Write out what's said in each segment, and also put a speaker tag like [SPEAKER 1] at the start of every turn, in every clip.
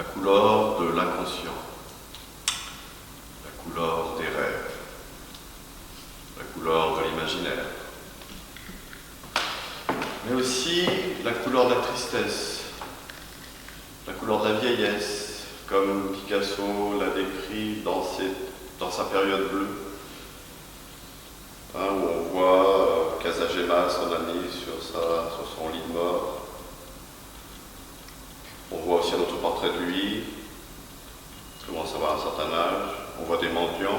[SPEAKER 1] la couleur de l'inconscient, la couleur des rêves, la couleur de l'imaginaire, mais aussi la couleur de la tristesse, la couleur de la vieillesse, comme Picasso l'a décrit dans sa période bleue, où on voit Casagema, son ami, sur son lit de mort. On voit aussi un autre portrait de lui, il commence à avoir un certain âge, on voit des mendiants.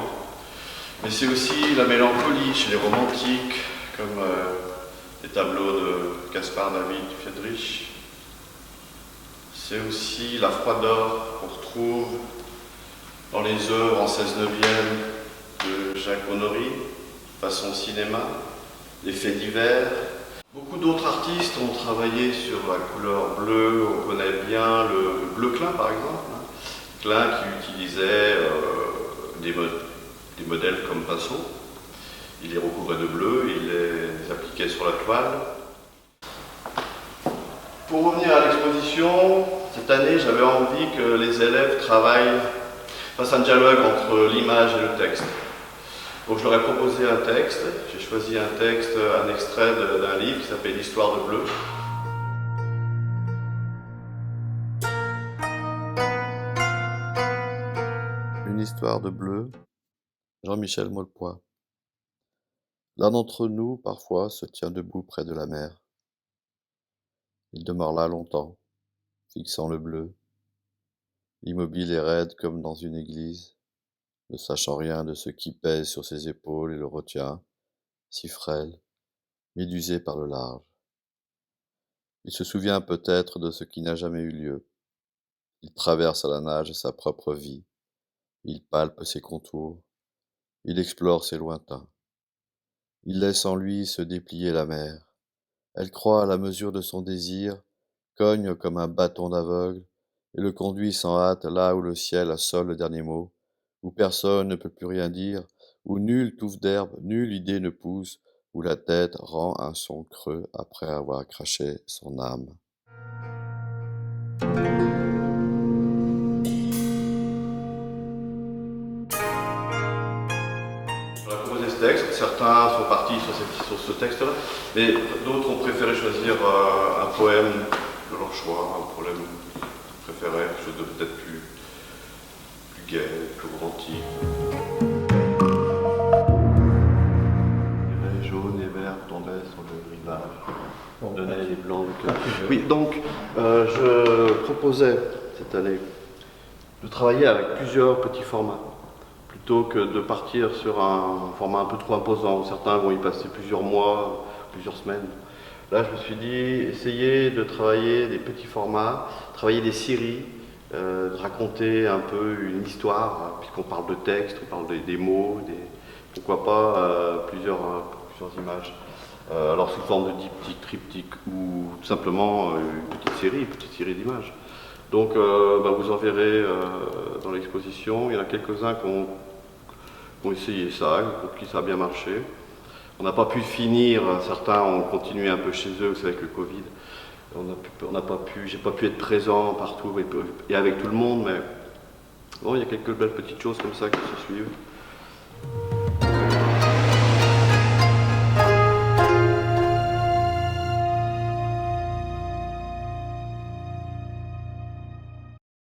[SPEAKER 1] Mais c'est aussi la mélancolie chez les romantiques, comme les tableaux de Caspar David Friedrich. C'est aussi la froideur qu'on retrouve dans les œuvres en 16 neuvième de Jacques Honoré, façon cinéma, les faits divers. Beaucoup d'autres artistes ont travaillé sur la couleur bleue, on connaît bien le bleu Klein par exemple. Klein qui utilisait des modèles comme pinceau. Il les recouvrait de bleu, il les appliquait sur la toile. Pour revenir à l'exposition, cette année j'avais envie que les élèves fassent un dialogue entre l'image et le texte. Donc je leur ai proposé un texte, j'ai choisi un extrait d'un livre qui s'appelle L'histoire de bleu.
[SPEAKER 2] Une histoire de bleu, Jean-Michel Maulepoix. L'un d'entre nous, parfois, se tient debout près de la mer. Il demeure là longtemps, fixant le bleu, immobile et raide comme dans une église, ne sachant rien de ce qui pèse sur ses épaules et le retient, si frêle, médusé par le large. Il se souvient peut-être de ce qui n'a jamais eu lieu. Il traverse à la nage sa propre vie. Il palpe ses contours. Il explore ses lointains. Il laisse en lui se déplier la mer. Elle croît à la mesure de son désir, cogne comme un bâton d'aveugle, et le conduit sans hâte là où le ciel a seul le dernier mot, où personne ne peut plus rien dire, où nulle touffe d'herbe, nulle idée ne pousse, où la tête rend un son creux après avoir craché son âme.
[SPEAKER 1] J'aurais proposé ce texte, certains sont partis sur ce texte-là, mais d'autres ont préféré choisir un poème de leur choix, un poème préféré, quelque chose de peut-être plus gai, plus romantique. Les raies jaunes et verts tombaient sur le rivage, donnaient les blancs de cœur. Oui, donc je proposais cette année de travailler avec plusieurs petits formats, plutôt que de partir sur un format un peu trop imposant, où certains vont y passer plusieurs mois, plusieurs semaines. Là, je me suis dit, essayer de travailler des petits formats, travailler des séries, de raconter un peu une histoire, puisqu'on parle de texte, on parle des mots, pourquoi pas plusieurs images. Alors sous forme de diptyque, triptyque, ou tout simplement une petite série d'images. Donc vous en verrez dans l'exposition, il y en a quelques-uns qui ont essayé ça, pour qui ça a bien marché. On n'a pas pu finir, certains ont continué un peu chez eux, vous savez, avec le Covid. J'ai pas pu être présent partout et avec tout le monde, mais bon, il y a quelques belles petites choses comme ça qui se suivent.